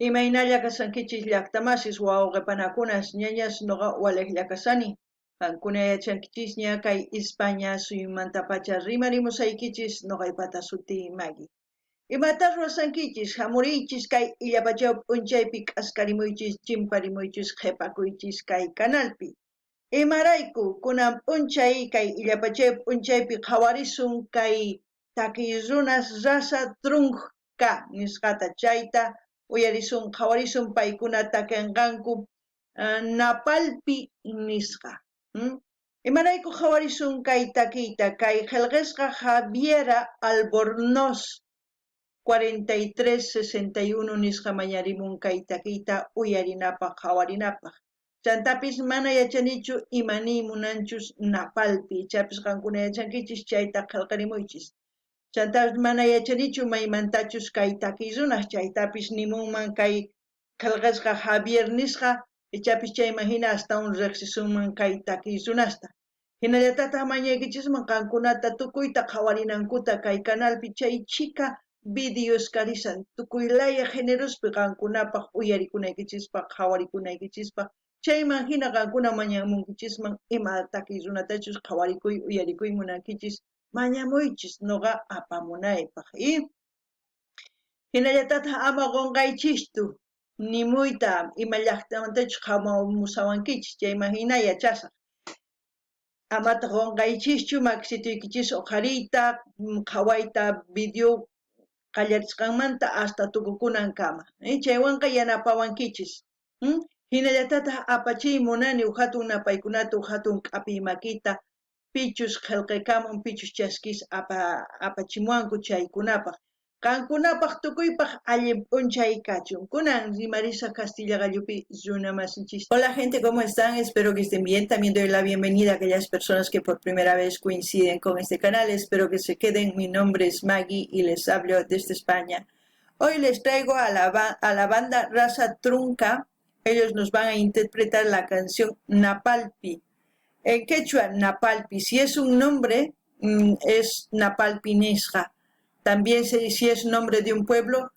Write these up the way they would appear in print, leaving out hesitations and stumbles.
Imaynalla kasankichis llaqtamasis wawqipanakunas ñañas noqa waliqlla kasani. Qankuna yachankichisña kay España suyumantapacha rimarimusaykichis noqaypata suti Maggie. Imatas ruwasankichis hamuriychis kay illapachaw p'unchaypi k'askarimuychis chimparimuychis qhipakuychis kay kanalpi. Imarayku kunan p'unchay kay illapachay p'unchaypi qhawarisun kay takiy runas rasa trunka nisqata chayta uyarisun qhawarisun paykuna takinqanku Napalpi nisqa. Imarayku qhawarisun kay takiyta kay qillqisqa Javiera Albornoz 4361 nisqa mañarimun kay takiyta uyarinapaq qhawarinapaq. Chantapis mana yachanichu imani munanchus Napalpi, chapis qankuna yachankichis chayta qillqarimuychis. Chantapis mana yachanichu maymantachus kay takiy runaq chaytapis nimunman kay qillqisqa Javier nisqa, chapis chaymahina astawan riqsisunman kay takiy runasta. Hinallatataq mañaykichisman qankunata tukuyta qhawarinankuta kay kanalpi chay chika videos karisan tukuylaya generospi qankunapaq uyarikunaykichispaq qhawarikunaykichispak chayman hina qankuna mañamunkichisman ima takiy runatachus qhawarikuy uyarikuy munankichis mañamuychis noqa apamunaypaq hinallatataq ama qunqaychistu nimuyta ima llaqtamantachus qhamusawankichis chayman hina yachasaq amata qunqaychischu makisituykichis uqariyta qhawayta video qallarisqanmanta hasta tukukunankama chaywanqa yanapawankichis hinallatataq apachiy munani hatun napaykunata hatun q'api makita pichus qillqikamun pichus chaskis apachimuwanku chaykunapaq qankunapaq tukuypaq allin p'unchay kachun kunan rimarisa Castilla Gallupi runa masinchis. Hola gente, ¿cómo están? Espero que estén bien. También doy la bienvenida a aquellas personas que por primera vez coinciden con este canal. Espero que se queden. Mi nombre es Maggie y les hablo desde España. Hoy les traigo a la banda Raza Trunca. Ellos nos van a interpretar la canción Napalpi. En quechua, Napalpi, si es un nombre, es Napalpi Nisqa. También si es nombre de un pueblo,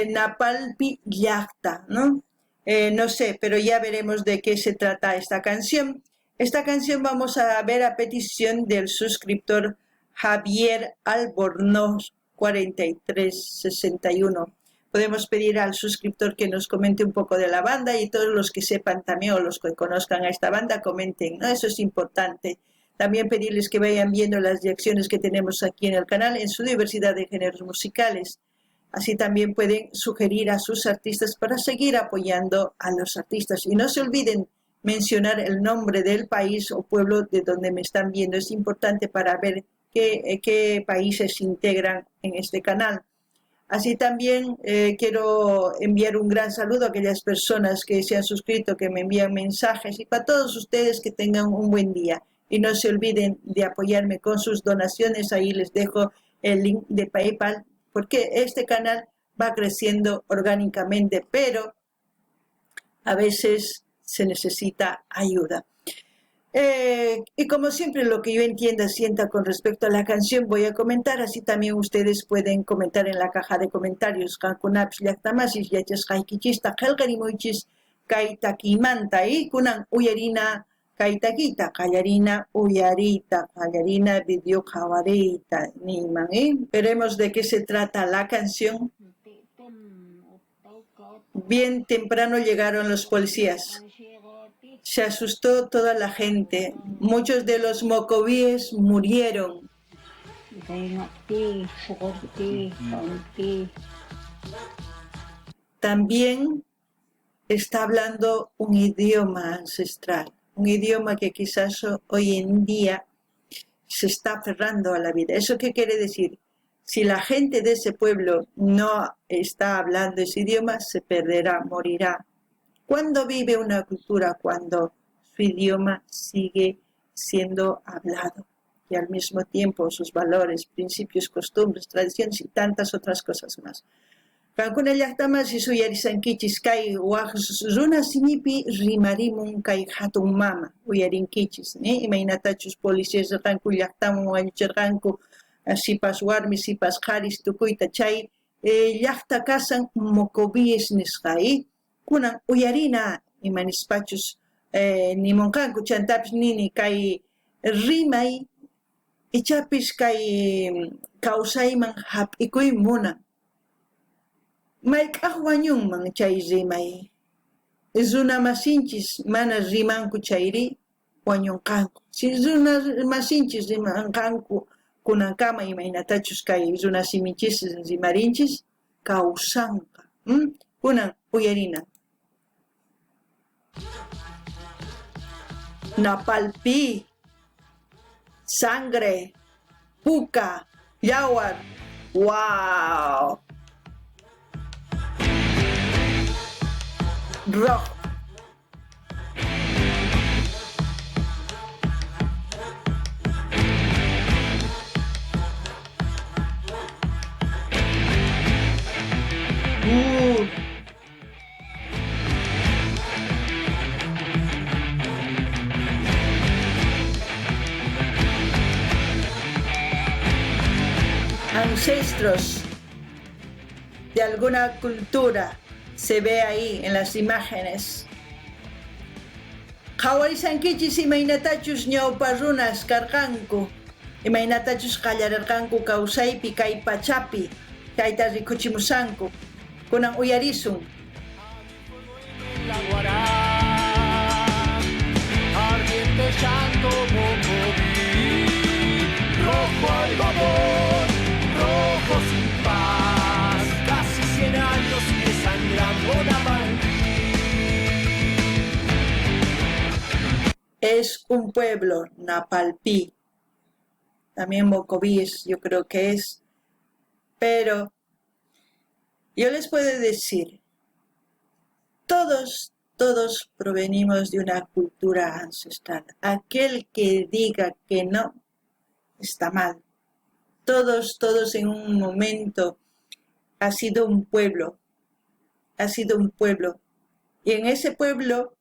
Napalpi Llaqta, ¿no? No sé, pero ya veremos de qué se trata esta canción. Esta canción vamos a ver a petición del suscriptor Javier Albornoz 4361. Podemos pedir al suscriptor que nos comente un poco de la banda y todos los que sepan también o los que conozcan a esta banda comenten, ¿no? Eso es importante. También pedirles que vayan viendo las reacciones que tenemos aquí en el canal en su diversidad de géneros musicales. Así también pueden sugerir a sus artistas para seguir apoyando a los artistas. Y no se olviden mencionar el nombre del país o pueblo de donde me están viendo. Es importante para ver qué países se integran en este canal. Así también quiero enviar un gran saludo a aquellas personas que se han suscrito, que me envían mensajes y para todos ustedes que tengan un buen día. Y no se olviden de apoyarme con sus donaciones. Ahí les dejo el link de PayPal porque este canal va creciendo orgánicamente, pero a veces se necesita ayuda. Y como siempre lo que yo sienta con respecto a la canción voy a comentar, así también ustedes pueden comentar en la caja de comentarios. Qankunapish llaqtamasis yachasqaykichista qillqarimuychis kay takimanta y kunan uyarina kay takita qallarina uyarita qallarina video qhawariyta niman. Veremos de qué se trata la canción. Bien temprano llegaron los policías. Se asustó toda la gente. Muchos de los mocovíes murieron. También está hablando un idioma ancestral, un idioma que quizás hoy en día se está aferrando a la vida. ¿Eso qué quiere decir? Si la gente de ese pueblo no está hablando ese idioma, se perderá, morirá. ¿Cuándo vive una cultura? Cuando su idioma sigue siendo hablado y al mismo tiempo sus valores, principios, costumbres, tradiciones y tantas otras cosas más. Qankuna llaqtamasi uyarisankichis kay waq runa simipi rimarimun kay hatun mama uyarinkichis, imaynatachus policías rirqanku llaqtaman wañuchirqanku sipas warmi, sipas qaris tukuyta chay llaqta kasan Mocovíes nisqai, kunan uyarina imanispachus nimonqanku chantapis nini kay rimay ichapis kay kawsayman hap'ikuy munan. Mayk'aq wañunman chay rimay. Runa masinchis mana rimanku chayri wañunqanku. Si runa masinchis rimanqanku kunankama imaynatachus kay runa siminchis rimarinchis kawsanqa. Kunan uyarina. Napalpi, sangre, puka, yawar, wow! Rojo. Ancestros de alguna cultura se ve ahí en las imágenes. Qhawarisankichis imaynatachus ñawpa runas karqanku, imaynatachus qallararqanku kawsaypi kay pachapi, kayta rikuchimusanku, kunan uyarisun. Ardiente llanto Mocoví, rojo algodón, rojo sin paz, casi 100 años desangrando Napalpí. Es un pueblo, Napalpí, también Mocovíes yo creo que es, pero yo les puedo decir, todos provenimos de una cultura ancestral. Aquel que diga que no, está mal. Todos en un momento ha sido un pueblo. Y en ese pueblo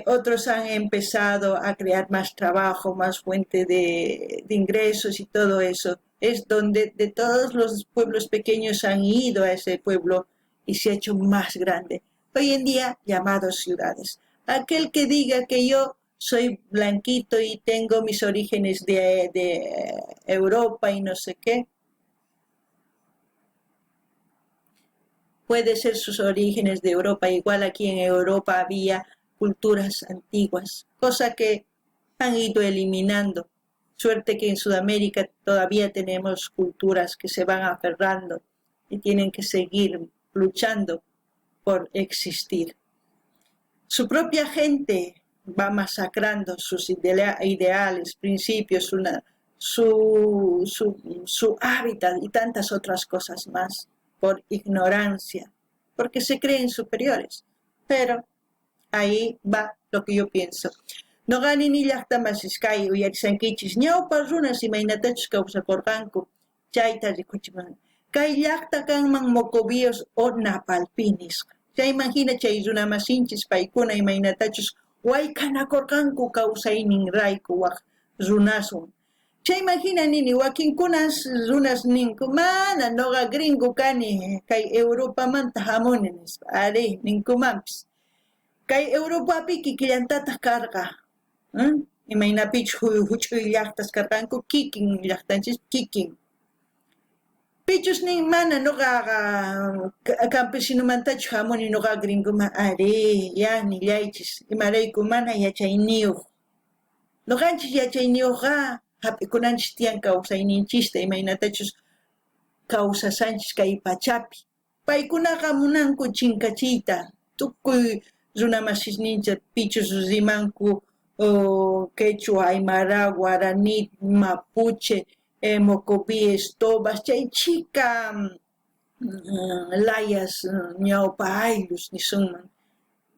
otros han empezado a crear más trabajo, más fuente de ingresos y todo eso. Es donde de todos los pueblos pequeños han ido a ese pueblo y se ha hecho más grande. Hoy en día llamados ciudades. Aquel que diga que yo soy blanquito y tengo mis orígenes de Europa y no sé qué, puede ser sus orígenes de Europa. Igual aquí en Europa había culturas antiguas, cosa que han ido eliminando. Suerte que en Sudamérica todavía tenemos culturas que se van aferrando y tienen que seguir luchando por existir. Su propia gente va masacrando sus ideales, principios, su hábitat y tantas otras cosas más, por ignorancia, porque se creen superiores. Pero ahí va lo que yo pienso. No gani ni llaqtamasisqay uyarisankichis ñawpa runas imaynatachus kawsakurqanku chayta rikuchiman. Kay llaqta kanman Mocovíes o Napalpí nisqa. Chayman hina chay runamasinchis paykuna imaynatachus wayk'anakurqanku kawsayninrayku waq runasun. Chayman hina nini wakinkunas runas ninku mana noqa gringo kani kay Europamanta hamuni nispa. Ari ninkumanpis. Kay Europapi kikillantataq karqa. Imaynapichus huch'uy llaqtas karqanku kikin llaqtanchis kikin. Pichus nin mana noqa campesinomantachu hamuni noqa gringoman ari yanillaychis imarayku mana yachayniyuq. Noqanchis yachayniyuqqa hap'ikunanchis tiyan kawsayninchista imaynatachus kawsasanchis kay pachapi. Paykunaqa munanku chinkachiyta tukuy runamasisnincha pichus rimanku Quechua, Aymara, Guaraní, Mapuche, Mocovíes, Tobas, chay chica layas ñawpa aylus nisunman.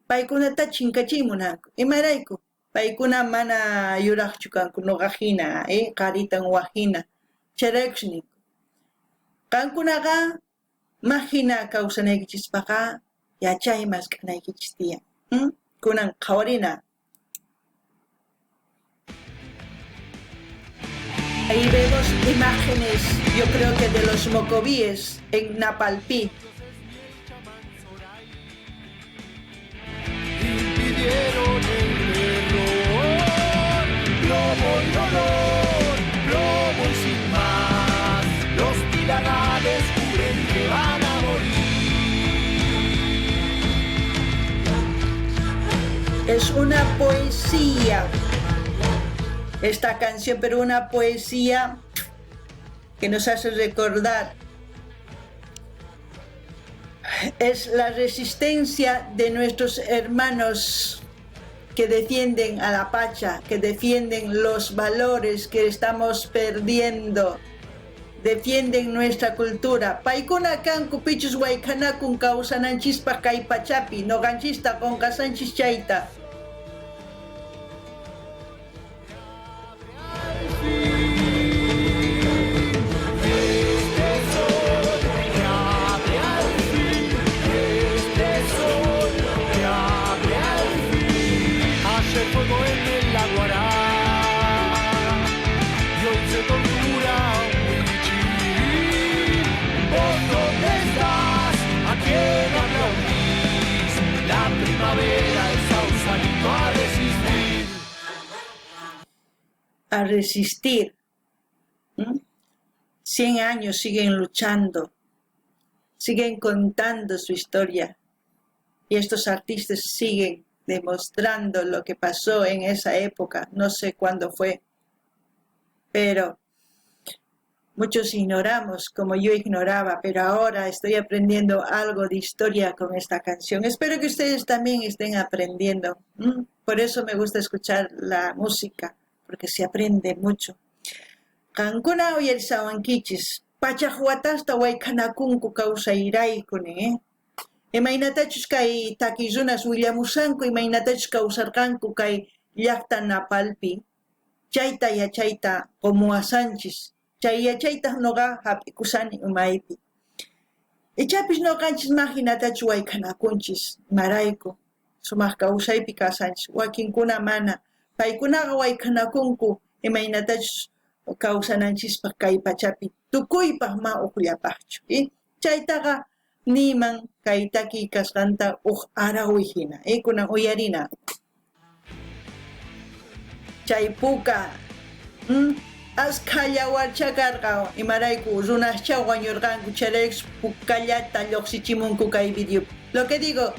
Paykunata chinkachimunanku. Imarayku, paykuna mana yuraqchu kanku noqa hina, qaritan wahina. Chayraykush ninku. Qankunaqa mahina kawsanaykichikpaqa yachaymas k'anaykichis tiyan. Kunan qhawarina. Ahí vemos imágenes, yo creo que de los mocovíes en Napalpí. Impidieron el error, plomo y dolor, plomo y sin más. Los Tirana descubren que van a morir. Es una poesía esta canción, pero una poesía que nos hace recordar. Es la resistencia de nuestros hermanos que defienden a la Pacha, que defienden los valores que estamos perdiendo, defienden nuestra cultura. Paikuna kanku pichus waykanakun kawsananchispa kay pachapi, noqanchista qonqasanchis chayta. A resistir. 100 años siguen luchando, siguen contando su historia y estos artistas siguen demostrando lo que pasó en esa época. No sé cuándo fue, pero muchos ignoramos, como yo ignoraba, pero ahora estoy aprendiendo algo de historia con esta canción. Espero que ustedes también estén aprendiendo. Por eso me gusta escuchar la música, porque se aprende mucho. Kankuna uyarisawankichis, pachahuatasta waykanakunku kawsayraykuni, imaynatachus kay takirunas willamusanku, imaynatachus kawsarqanku kay llaqta Napalpi, chayta yachayta qomuwasanchis, chay yachayta nuqa hap'ikusani umaypi. Ichapis nuqanchis majinatachus waykanakunchis, imarayku, sumaq kawsaypi kasanchis, wakinkuna mana, paykunaqa waykanakunku, imaynatachus kawsananchispaq kay pachapi tukuypaq ma uqllapaqchu. Chaytaqa niman kay takiy kasqanta arawi hina. Kunan uyarina. Chay puka askhalla warchakarqa imarayku runascha wañurqanku chayrex pukallata lluqsichimunku kay video. Lo que digo,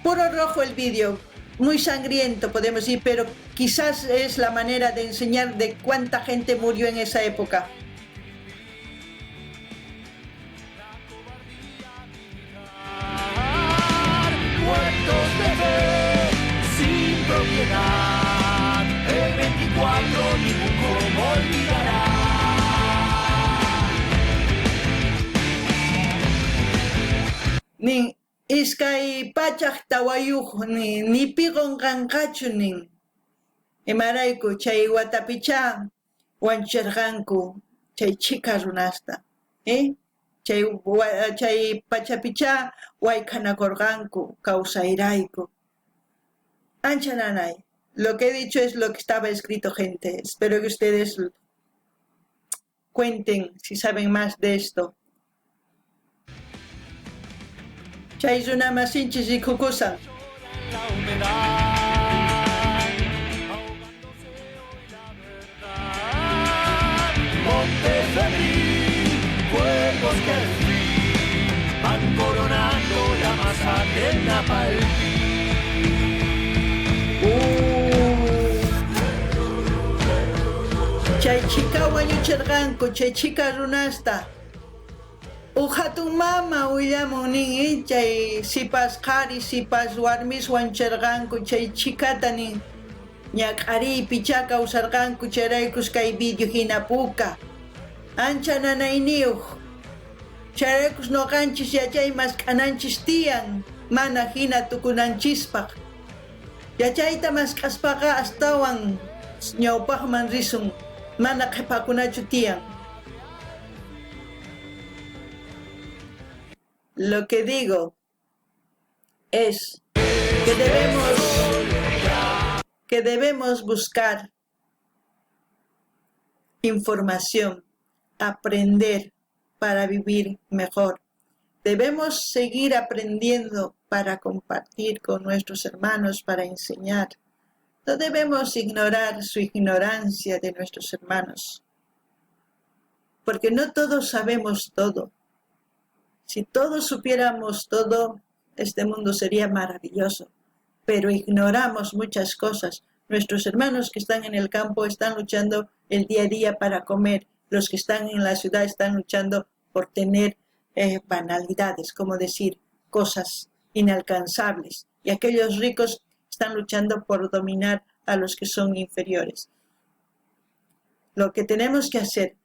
puro rojo el video. Muy sangriento, podemos decir, pero quizás es la manera de enseñar de cuánta gente murió en esa época. Muertos de fe, sin propiedad, el 24 ningún como olvidará. Nin iskay pachaq tawayuq ni piqon qanqachu nin. Imarayku chay watapicha wanchirqanku chay chika runasta. Chay pachapicha waykanakurqanku kawsayrayku. Ancha nanay. Lo que he dicho es lo que estaba escrito, gente. Espero que ustedes cuenten si saben más de esto. Chay runa masinchis rikukusan. La humedad, ahogándose hoy la verdad. Montes de abril, fuegos que al fin van coronando la masacre en Napalpí. Chay chika wañuchirqanku, chay chika runasta. Hatun mama willamun nin, chay sipas qhari, sipas warmis wanchirqanku, chay chikata nin ñaq'ariypi kawsarqanku, chayraykus kay video hina puka. Ancha nanayniyuq. Chayraykus nuqanchis yachay mask'ananchis tiyan, mana hina tukunanchispaq. Yachayta mask'aspaqa astawan ñawpaqman risun, mana qhipakunachu tiyan. Lo que digo es que debemos buscar información, aprender para vivir mejor. Debemos seguir aprendiendo para compartir con nuestros hermanos, para enseñar. No debemos ignorar su ignorancia de nuestros hermanos, porque no todos sabemos todo. Si todos supiéramos todo, este mundo sería maravilloso, pero ignoramos muchas cosas. Nuestros hermanos que están en el campo están luchando el día a día para comer. Los que están en la ciudad están luchando por tener banalidades, como decir cosas inalcanzables. Y aquellos ricos están luchando por dominar a los que son inferiores. Lo que tenemos que hacer,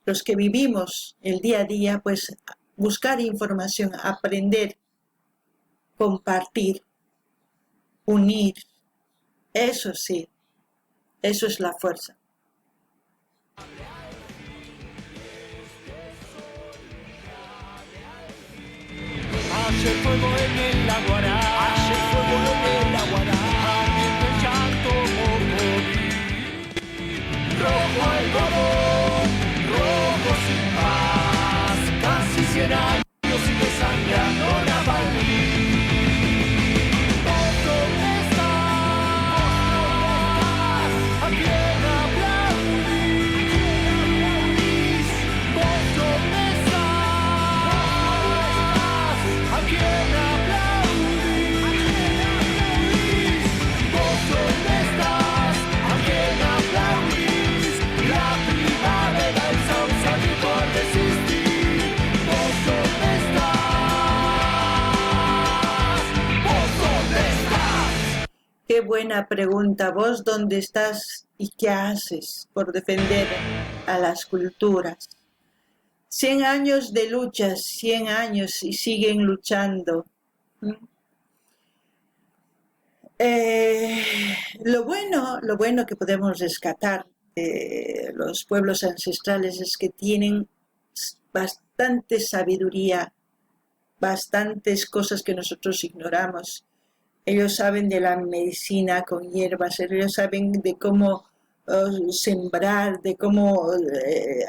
los que vivimos el día a día, pues buscar información, aprender, compartir, unir. Eso sí, eso es la fuerza. Ayer fuego en el Aguará, ayer fuego en el Aguará, ardiente el llanto mocoví. Rojo algodón, rojo sin paz, casi 100 años sigue sangrando Navalny. ¿Vos dónde estás? ¿A quién aplaudís? ¿Vos dónde estás? ¿A quién aplaudís? ¿Vos dónde estás? ¿A quién aplaudís? La primavera, el sauce por resistir. ¿Vos dónde estás? ¿Vos dónde estás? Qué buena pregunta. ¿Vos dónde estás y qué haces por defender a las culturas? 100 años de luchas, 100 años y siguen luchando. Lo bueno que podemos rescatar de los pueblos ancestrales es que tienen bastante sabiduría, bastantes cosas que nosotros ignoramos. Ellos saben de la medicina con hierbas, ellos saben de cómo sembrar, de cómo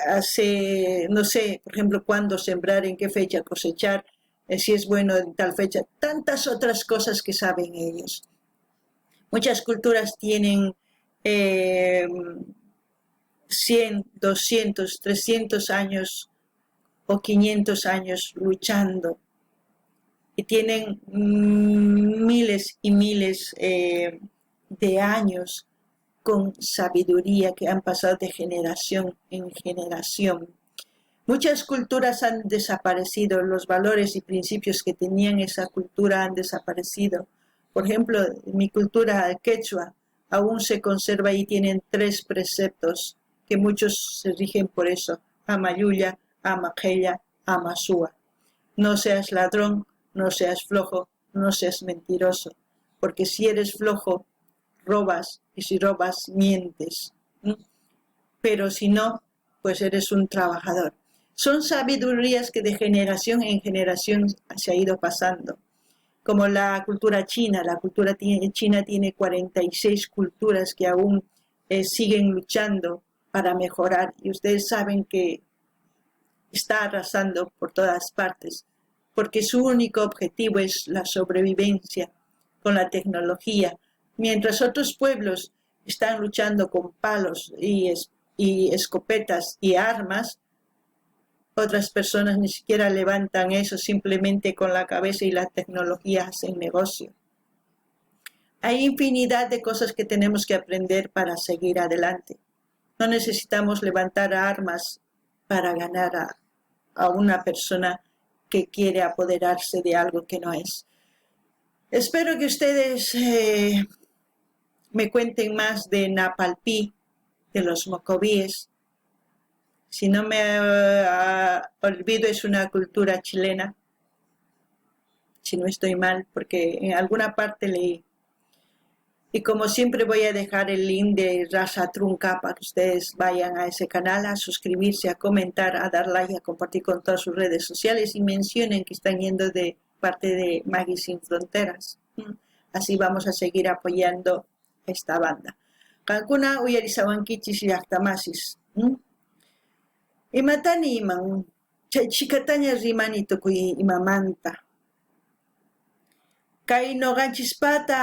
hacer, no sé, por ejemplo, cuándo sembrar, en qué fecha cosechar, si es bueno en tal fecha, tantas otras cosas que saben ellos. Muchas culturas tienen 100, 200, 300 años o 500 años luchando y tienen miles y miles de años con sabiduría que han pasado de generación en generación. Muchas culturas han desaparecido, los valores y principios que tenían esa cultura han desaparecido. Por ejemplo, mi cultura quechua aún se conserva y tienen 3 preceptos que muchos se rigen por eso: Amayuya, Amajeya, Amasúa. No seas ladrón, no seas flojo, no seas mentiroso, porque si eres flojo, robas, y si robas, mientes. Pero si no, pues eres un trabajador. Son sabidurías que de generación en generación se ha ido pasando. Como la cultura china China tiene 46 culturas que aún siguen luchando para mejorar, y ustedes saben que está arrasando por todas partes, porque su único objetivo es la sobrevivencia con la tecnología, mientras otros pueblos están luchando con palos y escopetas y armas. Otras personas ni siquiera levantan eso, simplemente con la cabeza y la tecnología hacen negocio. Hay infinidad de cosas que tenemos que aprender para seguir adelante. No necesitamos levantar armas para ganar a una persona que quiere apoderarse de algo que no es. Espero que ustedes me cuenten más de Napalpí, de los mocovíes. Si no me olvido, es una cultura chilena, si no estoy mal, porque en alguna parte leí. Y como siempre voy a dejar el link de Raza Trunca para que ustedes vayan a ese canal, a suscribirse, a comentar, a dar like, a compartir con todas sus redes sociales y mencionen que están yendo de parte de Maggie Sin Fronteras. Así vamos a seguir apoyando esta banda. Cancuna, Uyarizawankichis y Actamasis. Imatani iman chay chikataña rimani tukuy imamanta. Kay noqanchispata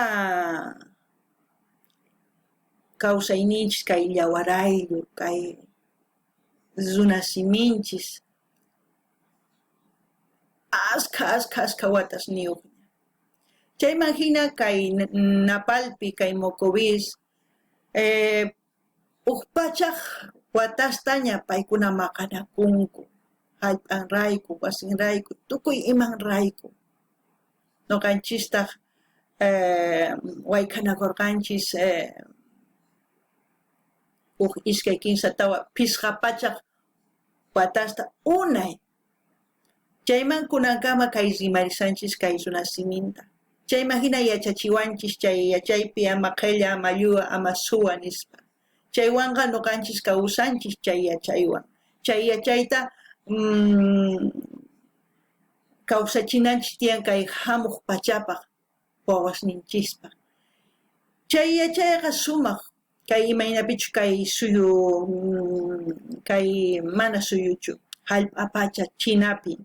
kawsayninchis kay llawaraylu, kay runasiminchis aska watas niyuq. Chayman hina kay Napalpi, kay Mocobis, pachaq watastaña paykuna maqanakunku, hallp'anrayku, wasinrayku, tukuy imanrayku. Noqanchistaq wayk'anakurqanchis iskay kinsa tawa pisqa pachaq watasta unay. Chayman kunankama kay rimarisanchis kay runasiminta. Chayman hina yachachiwanchis chay yachaypi ama qilla, ama lluwa, ama suwa nispa. Chaywanqa nuqanchis kawsanchis chay yachaywan. Chay yachayta kawsachinanchis tiyan kay hamuq pachapaq wawasninchispa. Chay yachayqa sumaq kay imaynapichu kay suyu kay mana suyuchu hallp'a pacha chinapi.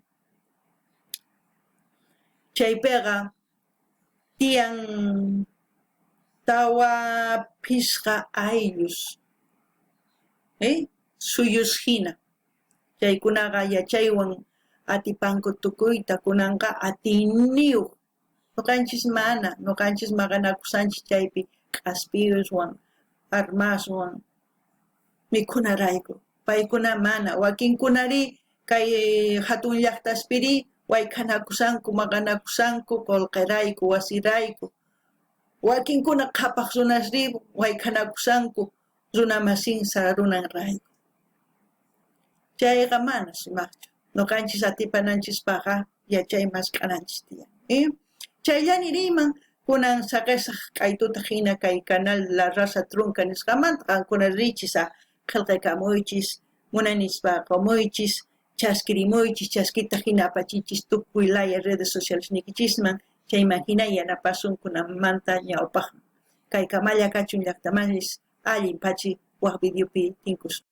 Chaypiqa tiyan tawa pisqa ayllus, suyus hina. Chaykunaqa yachaywan atipanku tukuyta kunanqa atiniyuq. Nuqanchis mana, nuqanchis maqanakusanchis chaypi k'aspiyuswan, armaswan, mikhunarayku. Paykuna mana, wakinkunari kay hatun llaqtaspiri wayk'anakusanku, maqanakusanku qullqirayku, wasirayku. Wakinkuna qhapaq runasri wayk'anakusanku runa masinsa runanrayku. Chayqa mana sumaqchu. Nuqanchis atipananchispaqqa yachay maskh'ananchis tiyan. Chayllani riman kunan saqisaq k'aytuta hina kay canal La Raza Trunka nisqamanta qankuna richisa qillqaykamuychis, munanispa qumuychis, chaskirimuychis, chaskita hina apachinchis tukuy laya redes sociales nikichisman, chayman hina yanapasunkunamanta ñawpaqman. Kay Kamalla Kachun llaqtamanlis allin pachi waq videopi tinkus.